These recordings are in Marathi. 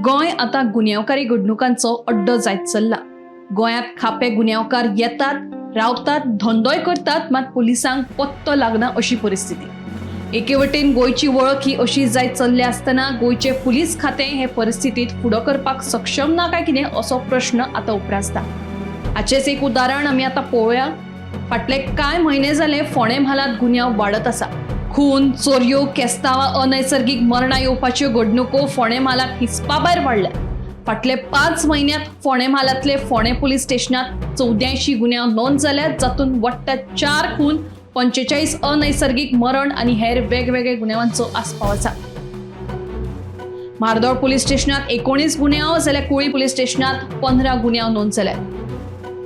गोंय आता गुन्यांवकारी घडणुकांचो अड्डो जायत चल्ला. गोंयांत खापे गुन्यांवकार येतात, रावतात, धंदोय करतात, मात पुलिसांक पत्तो लागना अशी परिस्थिती. एके वटेन गोंयची वळख ही अशी जायत चल्ली आसतना गोंयचे पुलीस खातें हे परिस्थितीत फुडो करपाक सक्षम ना काय कितें असो प्रश्न आता उपरासता. हाचेच एक उदाहरण आमी आता पळोवया. फाटले कांय म्हयने जाले फोंडे म्हालांत गुन्यांव वाडत आसा. खून, चोरयो, केस्तांवां, अनैसर्गिक मरणां येवपाच्यो घडणुको फोंडे म्हालांत हिसपा भायर वाडल्या. फाटले 5 म्हयन्यांत फोंडे म्हालांतले फोंडे पुलीस स्टेशनांत 84 गुन्यांव नोंद जाल्यात, जातूंत वट्ट्यात 4 खून, 45 अनैसर्गिक मरण आनी हेर वेगवेगळे गुन्यांवांचो आस्पाव आसा. म्हार्दोळ पुलीस स्टेशनांत 19 गुन्यांव जाल्यार कुळी पुलीस स्टेशनांत 15 गुन्यांव नोंद जाल्यात.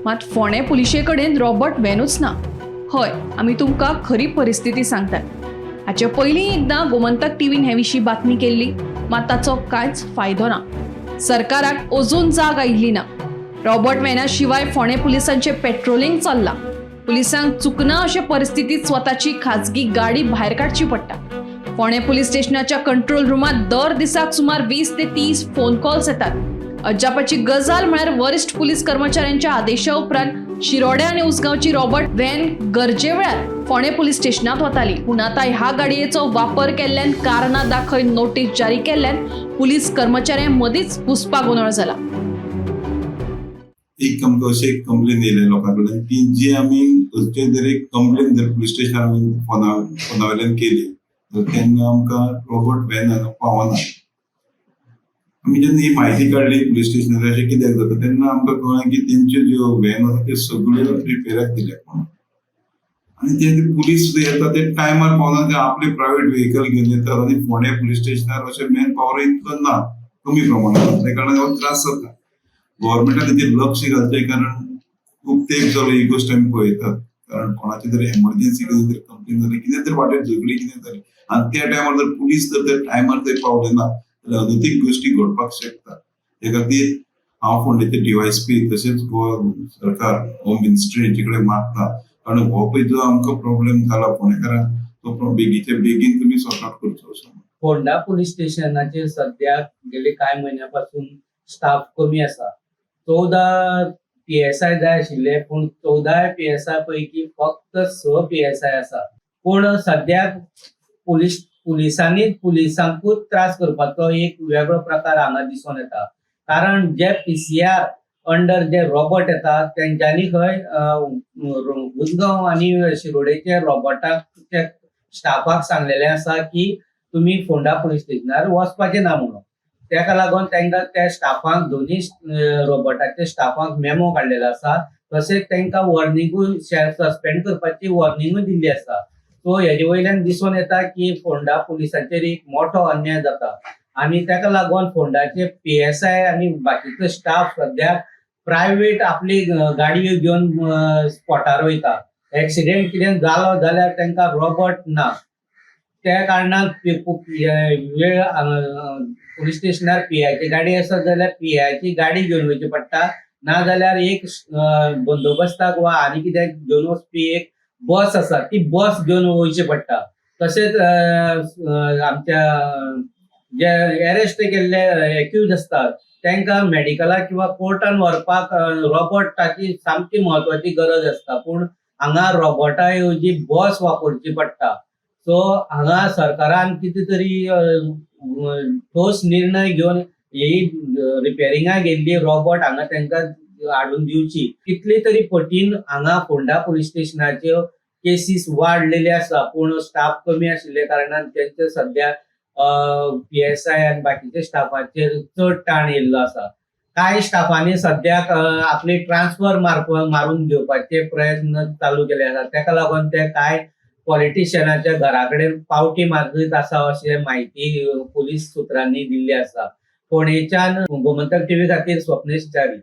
मात फोंडे पुलिशे कडेन रॉबर्ट व्हॅनूच ना. हय, आमी तुमकां खरी परिस्थिती सांगतात. हाचे पयलीं एकदां गोमंतक टीव्हीन हे विशीं बातमी केल्ली, मात ताचो कांयच फायदो ना. सरकाराक अजून जाग आयिल्ली ना. रॉबर्ट व्हॅना शिवाय फोंडे पुलिसांचें पेट्रोलिंग चल्लां. पुलिसांक चुकना अशे परिस्थितींत स्वताची खाजगी गाडी भायर काडची पडटा. फोंडे पुलीस स्टेशनाच्या कंट्रोल रुमांत दर दिसाक सुमार 20 ते 30 फोन कॉल्स येतात. अजापाची गजाल म्हळ्यार वरिश्ठ पुलीस कर्मचाऱ्यांच्या आदेशा उपरांत शिरोड्या आनी उसगांवची रॉबर्ट व्हॅन गरजे वेळार फोंडे पुलीस स्टेशनांत वताली. पूण आतां ह्या गाडयेचो वापर केल्ल्यान कारणां दाखय नोटीस जारी केल्ल्यान पुलीस कर्मचाऱ्यां मदींच हुस्पा गोंदळ जाला. एक आमकां अशें एक कंप्लेन येयले लोकां कडल्यान की जी आमी खंयचे तरी कंप्लेन जर पुलीस स्टेशनार आमी फोना वयल्यान केली तर तेन्ना आमकां रॉबर्ट व्हॅन पावना. आमी जेन्ना ही म्हायती काडली पुलीस स्टेशनार अशें कित्याक जाता तेन्ना आमकां कळ्ळें की तेंच्यो ज्यो व्हॅन आसा त्यो सगळ्यो रिपेराक दिल्यात म्हणून. आनी ते पुलीस येता ते टायमार पावना, ते आपले प्रायवेट व्हेकल घेवन येतात आनी फोंडे पुलीस स्टेशनार अशें मॅन पावर इतलो ना, कमी प्रमाणांत. त्या कारणान हो त्रास जाता. गव्हर्मेंटान तेचेर लक्ष घालचें, कारण खूब तेंप जालो ही गोश्ट आमी पळयतात. कारण कोणाची तरी एमर्जन्सी कितें तरी कंप्लेन जाली, कितें तरी वाटेर झगडी कितें जाली आनी त्या टायमार जर पुलीस जर त्या टायमार थंय पावले ना जाल्यार अनैतीक गोश्टी घडपाक शकता. ते खातीर हांव फोंडेचे DYSP तशेंच गोवा सरकार होम मिनिस्ट्री हेचे कडेन मागता, कारण हो पळय जो आमकां प्रॉब्लेम जाला फोंडेकारांक तो बेगीचे बेगीन तुमी सॉर्ट आउट करचो असो. फोंडा पुलीस स्टेशनाचेर सद्याक गेले कांय म्हयन्यापासून स्टाफ कमी आसा. 14 PSI जाय आशिल्ले, पूण 14 PSI पैकी फक्त 6 PSI आसा. पूण सद्याक पुलिसांकूच त्रास करपाचो एक वेगळो प्रकार हांगा दिसून येता. कारण जे PCR अंडर जे रॉबर्ट येतात तेंच्यांनी खंय उसगांव आनी शिरोडेचे रॉबर्टाक स्टाफाक सांगलेले आसा की तुमी फोंडा पुलीस स्टेशनार वचपाचे ना म्हणून. तेका लागून तांकां त्या स्टाफांक दोन्ही रॉबर्टाच्या स्टाफांक मेमो काडलेलो आसा. तशेंच तांकां वॉर्निंगूय सस्पेंड करपाची वॉर्निंगूय दिल्ली आसा. सो हेजे वयल्यान दिसून येता की फोंडा पुलिसांचेर एक मोठो अन्याय जाता. आनी तेका लागून फोंडाचे PSI आनी बाकीचो स्टाफ सद्याक प्रायवेट आपली गाडयो घेवन स्पॉटार वयता. एक्सिडेंट कितें जालो जाल्यार तांकां रॉबर्ट ना. त्या कारणान पुलीस स्टेशनार PI ची गाडी आसत जाल्यार PI ची गाडी घेवन वयची पडटा, ना जाल्यार एक बंदोबस्ताक वा आनी कितें घेवन वचपी एक बस आसा, ती बस घेवन वयची पडटा. तशेंच आमच्या जे अरेस्ट केल्ले एक्यूज असतात तांकां मेडिकलाक किंवा कोर्टान व्हरपाक रॉबर्टाची सामकी म्हत्वाची गरज आसता. पूण हांगा रॉबर्टा ऐवजी बस वापरची पडटा. सो हांगा सरकारान कितें तरी ठोस निर्णय घेवन ही रिपेरिंगाक गेल्ली रॉबर्ट हांगा तांकां हाडून दिवची. कितली तरी पटीन हांगा फोंडा पुलीस स्टेशनाच्यो केसीस वाडलेले आसा, पूण स्टाफ कमी आशिल्ले कारणान तेंचे सद्या PSI आनी बाकीच्या स्टाफाचेर चड ताण येयल्लो आसा. कांय स्टाफांनी सद्याक आपली ट्रान्सफर मारून घेवपाचे प्रयत्न चालू केले आसात. तेका लागून ते कांय पॉलिटिशियनाच्या घरा कडेन पावटी मारीत आसा अशी माहिती पुलीस सुत्रांनी दिल्ली आसा. फोंडेच्यान गोमंतक टीव्ही खातीर स्वप्नेश च्यारी.